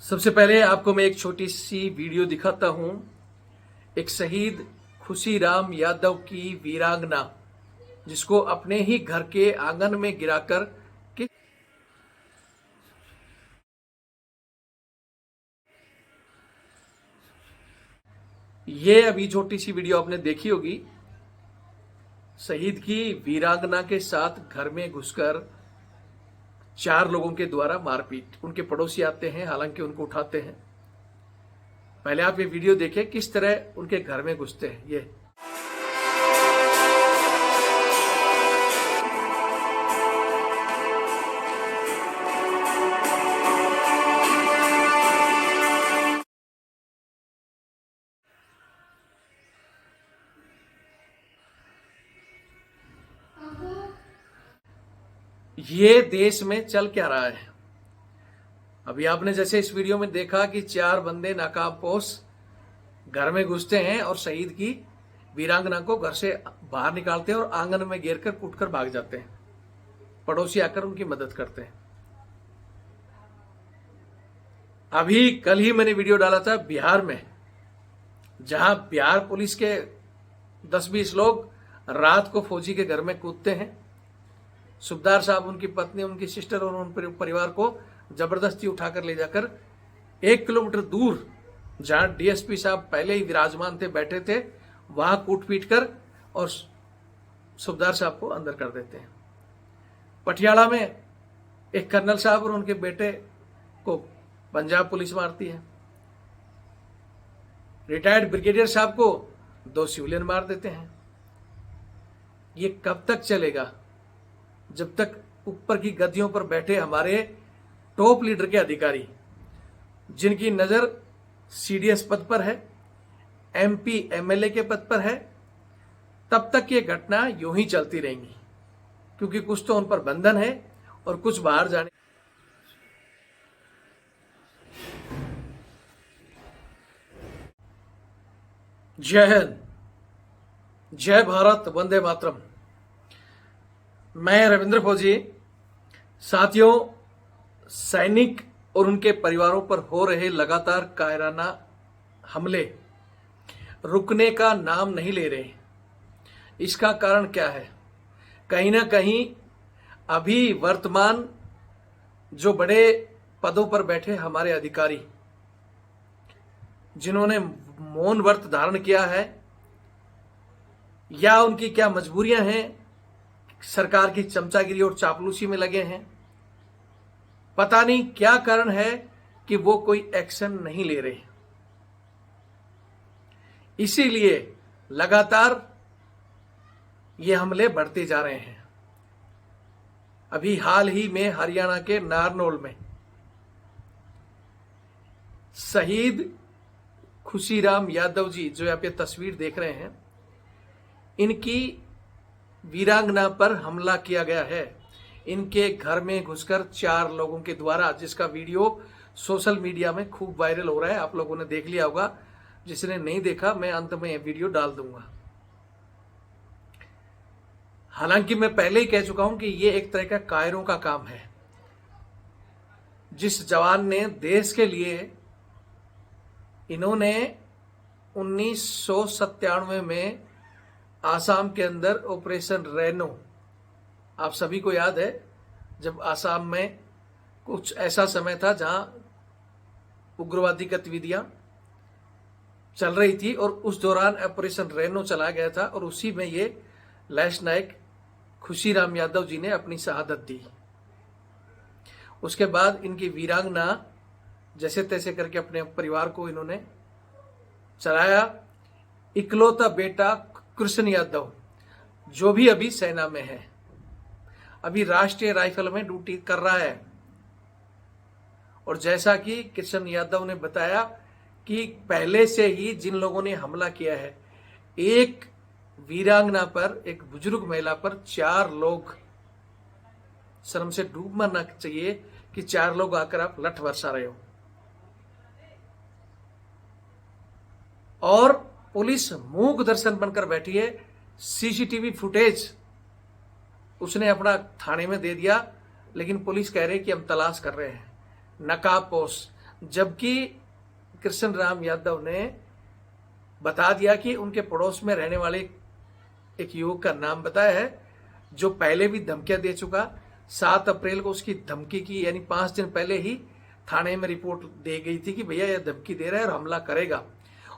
सबसे पहले आपको मैं एक छोटी सी वीडियो दिखाता हूं। एक शहीद खुशीराम यादव की वीरांगना जिसको अपने ही घर के आंगन में गिराकर कि ये अभी छोटी सी वीडियो आपने देखी होगी। शहीद की वीरांगना के साथ घर में घुसकर 4 लोगों के द्वारा मारपीट। उनके पड़ोसी आते हैं, हालांकि उनको उठाते हैं। पहले आप ये वीडियो देखें किस तरह उनके घर में घुसते हैं। ये देश में चल क्या रहा है। अभी आपने जैसे इस वीडियो में देखा कि 4 बंदे नकाबपोश घर में घुसते हैं और शहीद की वीरांगना को घर से बाहर निकालते हैं और आंगन में घेर कर कूटकर भाग जाते हैं। पड़ोसी आकर उनकी मदद करते हैं। अभी कल ही मैंने वीडियो डाला था बिहार में, जहां बिहार पुलिस के 10-20 लोग रात को फौजी के घर में कूदते हैं। सुबेदार साहब, उनकी पत्नी, उनकी सिस्टर और उन परिवार को जबरदस्ती उठाकर ले जाकर 1 किलोमीटर दूर, जहां डीएसपी साहब पहले ही विराजमान थे, बैठे थे, वहां कूट पीट कर और सुबेदार साहब को अंदर कर देते हैं। पटियाला में एक कर्नल साहब और उनके बेटे को पंजाब पुलिस मारती है। रिटायर्ड ब्रिगेडियर साहब को 2 सिविलियन मार देते हैं। ये कब तक चलेगा? जब तक ऊपर की गद्दियों पर बैठे हमारे टॉप लीडर के अधिकारी, जिनकी नजर सीडीएस पद पर है, एमपी एमएलए के पद पर है, तब तक ये घटना यूं ही चलती रहेंगी, क्योंकि कुछ तो उन पर बंधन है और कुछ बाहर जाने। जय हिंद, जय भारत, वंदे मातरम। मैं रविंद्र फौजी। साथियों, सैनिक और उनके परिवारों पर हो रहे लगातार कायराना हमले रुकने का नाम नहीं ले रहे। इसका कारण क्या है? कहीं ना कहीं अभी वर्तमान जो बड़े पदों पर बैठे हमारे अधिकारी, जिन्होंने मौन व्रत धारण किया है, या उनकी क्या मजबूरियां हैं, सरकार की चमचागिरी और चापलूसी में लगे हैं, पता नहीं क्या कारण है कि वो कोई एक्शन नहीं ले रहे। इसीलिए लगातार ये हमले बढ़ते जा रहे हैं। अभी हाल ही में हरियाणा के नारनौल में शहीद खुशीराम यादव जी, जो आप ये तस्वीर देख रहे हैं, इनकी वीरांगना पर हमला किया गया है। इनके घर में घुसकर 4 लोगों के द्वारा, जिसका वीडियो सोशल मीडिया में खूब वायरल हो रहा है। आप लोगों ने देख लिया होगा। जिसने नहीं देखा, मैं अंत में यह वीडियो डाल दूंगा। हालांकि मैं पहले ही कह चुका हूं कि यह एक तरह का कायरों का काम है। जिस जवान ने देश के लिए, इन्होंने 1997 में आसाम के अंदर ऑपरेशन रेनो, आप सभी को याद है, जब आसाम में कुछ ऐसा समय था जहां उग्रवादी गतिविधियां चल रही थी और उस दौरान ऑपरेशन रेनो चलाया गया था और उसी में ये लैंस नायक खुशीराम यादव जी ने अपनी शहादत दी। उसके बाद इनकी वीरांगना जैसे तैसे करके अपने परिवार को इन्होंने चलाया। इकलौता बेटा कृष्ण यादव, जो भी अभी सेना में है, अभी राष्ट्रीय राइफल में ड्यूटी कर रहा है। और जैसा कि कृष्ण यादव ने बताया कि पहले से ही जिन लोगों ने हमला किया है, एक वीरांगना पर, एक बुजुर्ग महिला पर 4 लोग, शर्म से डूब मरना चाहिए कि 4 लोग आकर आप लठ बरसा रहे हो। और पुलिस मूक दर्शन बनकर बैठी है। सीसीटीवी फुटेज उसने अपना थाने में दे दिया, लेकिन पुलिस कह रही कि हम तलाश कर रहे हैं। नकाबपोश जबकि कृष्ण राम यादव ने बता दिया कि उनके पड़ोस में रहने वाले एक युवक का नाम बताया है जो पहले भी धमकियां दे चुका। 7 अप्रैल को उसकी धमकी की, यानी 5 दिन पहले ही थाने में रिपोर्ट दे गई थी कि भैया यह धमकी दे रहा है और हमला करेगा।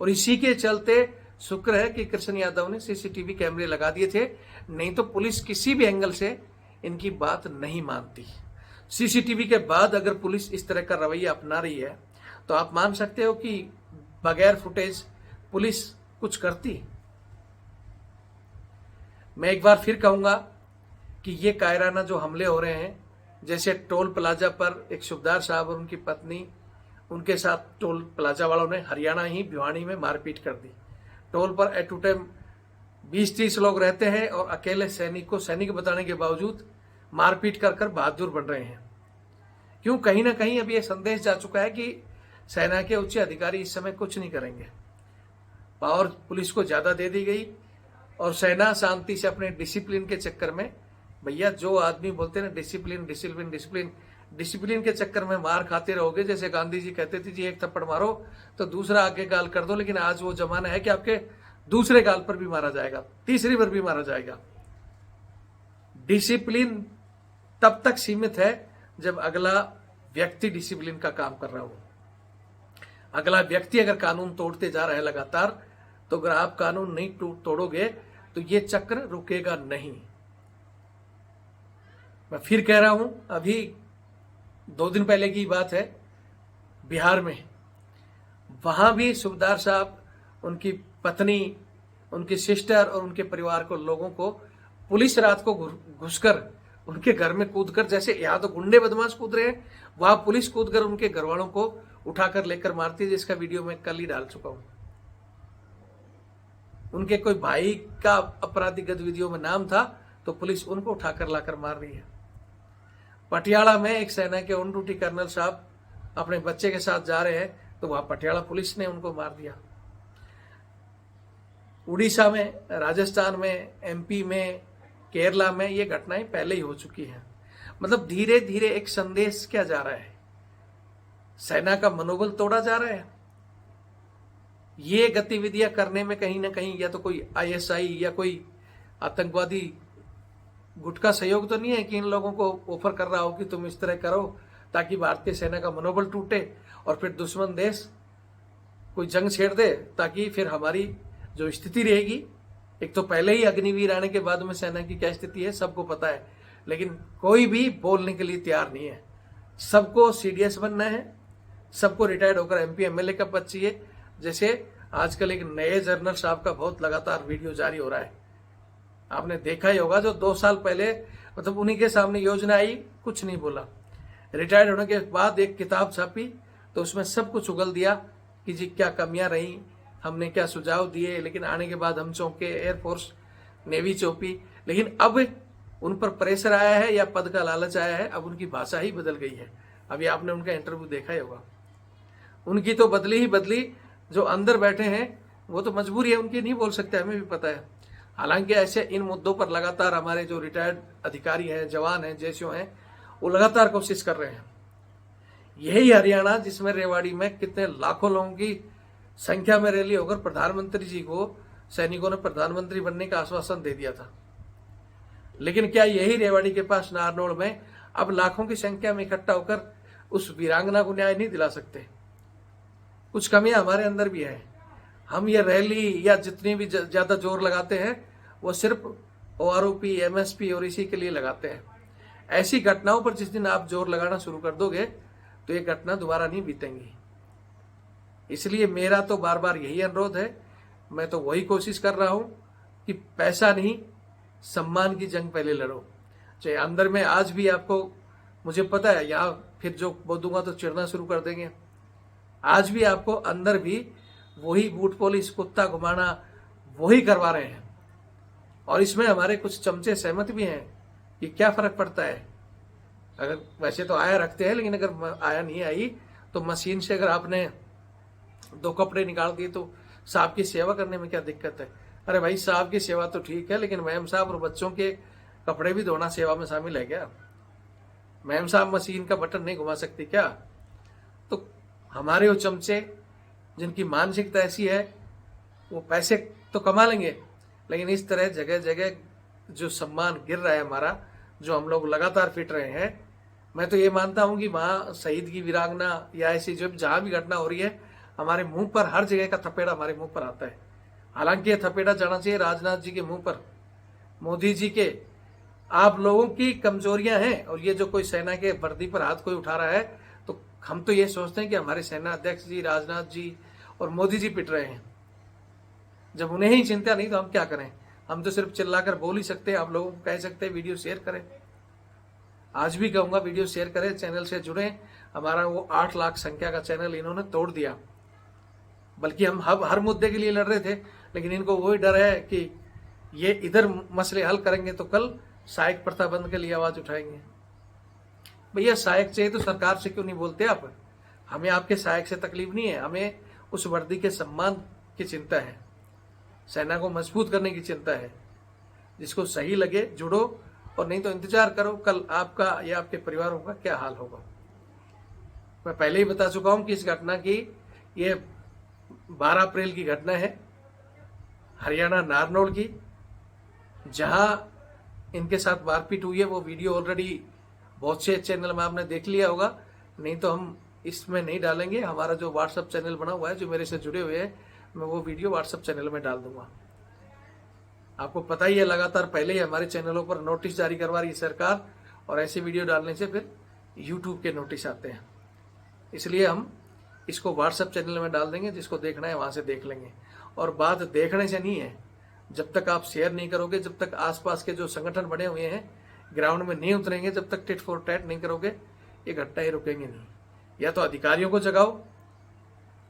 और इसी के चलते शुक्र है कि कृष्ण यादव ने सीसीटीवी कैमरे लगा दिए थे, नहीं तो पुलिस किसी भी एंगल से इनकी बात नहीं मानती। सीसीटीवी के बाद अगर पुलिस इस तरह का रवैया अपना रही है तो आप मान सकते हो कि बगैर फुटेज पुलिस कुछ करती। मैं एक बार फिर कहूंगा कि ये कायराना जो हमले हो रहे हैं, जैसे टोल प्लाजा पर एक सुबेदार साहब और उनकी पत्नी, उनके साथ टोल प्लाजा वालों ने हरियाणा ही भिवानी में मारपीट कर दी। टोल पर एट टू टाइम 20-30 लोग रहते हैं और अकेले सैनिक को सैनिक बताने के बावजूद मारपीट कर कर बहादुर बन रहे हैं। क्यों? कहीं ना कहीं अब यह संदेश जा चुका है कि सेना के उच्च अधिकारी इस समय कुछ नहीं करेंगे। पावर पुलिस को ज्यादा दे दी गई और सेना शांति से अपने डिसिप्लिन के चक्कर में, भैया जो आदमी बोलते हैं ना डिसिप्लिन डिसिप्लिन डिसिप्लिन, डिसिप्लिन के चक्कर में मार खाते रहोगे। जैसे गांधी जी कहते थे जी एक थप्पड़ मारो तो दूसरा आगे गाल कर दो, लेकिन आज वो जमाना है कि आपके दूसरे गाल पर भी मारा जाएगा, तीसरी पर भी मारा जाएगा। डिसिप्लिन तब तक सीमित है जब अगला व्यक्ति डिसिप्लिन का काम कर रहा हो। अगला व्यक्ति अगर कानून तोड़ते जा रहा है लगातार, तो अगर आप कानून नहीं तोड़ोगे तो ये चक्र रुकेगा नहीं। मैं फिर कह रहा हूं, अभी 2 दिन पहले की बात है, बिहार में वहां भी सुबेदार साहब, उनकी पत्नी, उनकी सिस्टर और उनके परिवार को, लोगों को पुलिस रात को घुसकर उनके घर में कूदकर, जैसे यहां तो गुंडे बदमाश कूद रहे हैं, वहां पुलिस कूदकर उनके घर वालों को उठाकर लेकर मारती है, जिसका वीडियो मैं कल ही डाल चुका हूं। उनके कोई भाई का आपराधिक गतिविधियों में नाम था तो पुलिस उनको उठाकर लाकर मार रही है। पटियाला में एक सेना के ऑन ड्यूटी कर्नल साहब अपने बच्चे के साथ जा रहे हैं तो वहां पटियाला पुलिस ने उनको मार दिया। उड़ीसा में, राजस्थान में, एमपी में, केरला में ये घटनाएं पहले ही हो चुकी हैं। मतलब धीरे धीरे एक संदेश क्या जा रहा है, सेना का मनोबल तोड़ा जा रहा है। ये गतिविधियां करने में कहीं ना कहीं या तो कोई आईएसआई या कोई आतंकवादी गुट का सहयोग तो नहीं है कि इन लोगों को ऑफर कर रहा हो कि तुम इस तरह करो ताकि भारतीय सेना का मनोबल टूटे और फिर दुश्मन देश कोई जंग छेड़ दे, ताकि फिर हमारी जो स्थिति रहेगी, एक तो पहले ही अग्निवीर आने के बाद में सेना की क्या स्थिति है सबको पता है, लेकिन कोई भी बोलने के लिए तैयार नहीं है। सबको सीडीएस बनना है, सबको रिटायर्ड होकर एमपी एमएलए का पद चाहिए। जैसे आजकल एक नए जर्नल साहब का बहुत लगातार वीडियो जारी हो रहा है, आपने देखा ही होगा, जो 2 साल पहले मतलब उन्हीं के सामने योजना आई, कुछ नहीं बोला। रिटायर्ड होने के बाद एक किताब छापी तो उसमें सब कुछ उगल दिया कि जी क्या कमियां रही, हमने क्या सुझाव दिए, लेकिन आने के बाद हम चौंके, एयरफोर्स नेवी चौंकी। लेकिन अब उन पर प्रेशर आया है या पद का लालच आया है, अब उनकी भाषा ही बदल गई है। अभी आपने उनका इंटरव्यू देखा ही होगा, उनकी तो बदली ही बदली। जो अंदर बैठे हैं वो तो मजबूरी है उनकी, नहीं बोल सकते, हमें भी पता है। हालांकि ऐसे इन मुद्दों पर लगातार हमारे जो रिटायर्ड अधिकारी हैं, जवान हैं, जैसों हैं, वो लगातार कोशिश कर रहे हैं। यही हरियाणा जिसमें रेवाड़ी में कितने लाखों लोगों की संख्या में रैली होकर प्रधानमंत्री जी को सैनिकों ने प्रधानमंत्री बनने का आश्वासन दे दिया था, लेकिन क्या यही रेवाड़ी के पास नारनौल में अब लाखों की संख्या में इकट्ठा होकर उस वीरांगना को न्याय नहीं दिला सकते? कुछ कमियां हमारे अंदर भी है। हम ये रैली या जितनी भी ज्यादा जोर लगाते हैं वो सिर्फ ओआरओपी, एमएसपी और इसी के लिए लगाते हैं। ऐसी घटनाओं पर जिस दिन आप जोर लगाना शुरू कर दोगे तो ये घटना दोबारा नहीं बीतेंगी। इसलिए मेरा तो बार बार यही अनुरोध है, मैं तो वही कोशिश कर रहा हूं कि पैसा नहीं, सम्मान की जंग पहले लड़ो। चाहे अंदर में आज भी आपको, मुझे पता है यहाँ फिर जो बोलूंगा तो चिढ़ना शुरू कर देंगे, आज भी आपको अंदर भी वही बूट पॉलिश, कुत्ता घुमाना वही करवा रहे हैं। और इसमें हमारे कुछ चमचे सहमत भी हैं कि क्या फर्क पड़ता है, अगर वैसे तो आया रखते हैं, लेकिन अगर आया नहीं आई तो मशीन से अगर आपने 2 कपड़े निकाल दिए तो साहब की सेवा करने में क्या दिक्कत है? अरे भाई साहब की सेवा तो ठीक है, लेकिन मैम साहब और बच्चों के कपड़े भी धोना सेवा में शामिल है क्या? मैम साहब मशीन का बटन नहीं घुमा सकती क्या? तो हमारे वो चमचे जिनकी मानसिकता ऐसी है, वो पैसे तो कमा लेंगे, लेकिन इस तरह जगह जगह जो सम्मान गिर रहा है हमारा, जो हम लोग लगातार पिट रहे हैं, मैं तो ये मानता हूं कि वहां शहीद की वीरांगना या ऐसी जो जहां भी घटना हो रही है, हमारे मुंह पर हर जगह का थपेड़ा हमारे मुंह पर आता है। हालांकि ये थपेड़ा जाना चाहिए राजनाथ जी के मुंह पर, मोदी जी के। आप लोगों की कमजोरियां हैं, और ये जो कोई सेना के वर्दी पर हाथ कोई उठा रहा है, तो हम तो ये सोचते हैं कि हमारे सेना अध्यक्ष जी, राजनाथ जी और मोदी जी पिट रहे हैं। जब उन्हें ही चिंता नहीं तो हम क्या करें? हम तो सिर्फ चिल्लाकर बोल ही सकते हैं, आप लोगों को कह सकते हैं वीडियो शेयर करें। आज भी कहूंगा वीडियो शेयर करें, चैनल से जुड़े। हमारा वो 8 लाख संख्या का चैनल इन्होंने तोड़ दिया। बल्कि हम हर मुद्दे के लिए लड़ रहे थे, लेकिन इनको वही डर है कि ये इधर मसले हल करेंगे तो कल सहायक प्रथा बंद के लिए आवाज उठाएंगे। भैया सहायक चाहिए तो सरकार से क्यों नहीं बोलते आप? हमें आपके सहायक से तकलीफ नहीं है, हमें उस वर्दी के सम्मान की चिंता है, सेना को मजबूत करने की चिंता है। जिसको सही लगे जुड़ो, और नहीं तो इंतजार करो कल आपका या आपके परिवारों का क्या हाल होगा। मैं पहले ही बता चुका हूं कि इस घटना की, ये 12 अप्रैल की घटना है, हरियाणा नारनौल की, जहां इनके साथ मारपीट हुई है। वो वीडियो ऑलरेडी बहुत से चैनल में आपने देख लिया होगा, नहीं तो हम इसमें नहीं डालेंगे। हमारा जो व्हाट्सएप चैनल बना हुआ है, जो मेरे से जुड़े हुए हैं, मैं वो वीडियो व्हाट्सएप चैनल में डाल दूंगा। आपको पता ही है, लगातार पहले ही हमारे चैनलों पर नोटिस जारी करवा रही है सरकार, और ऐसे वीडियो डालने से फिर यूट्यूब के नोटिस आते हैं। इसलिए हम इसको व्हाट्सएप चैनल में डाल देंगे, जिसको देखना है वहां से देख लेंगे। और बात देखने से नहीं है, जब तक आप शेयर नहीं करोगे, जब तक आसपास के जो संगठन बने हुए हैं ग्राउंड में नहीं उतरेंगे, जब तक टिट फॉर टैट नहीं करोगे, ये घटनाएं रुकेंगे नहीं। या तो अधिकारियों को जगाओ,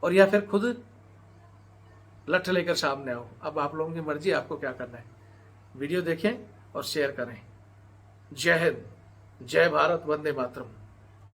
और या फिर खुद लठ लेकर सामने आओ। अब आप लोगों की मर्जी, आपको क्या करना है। वीडियो देखें और शेयर करें। जय हिंद, जय भारत, वंदे मातरम।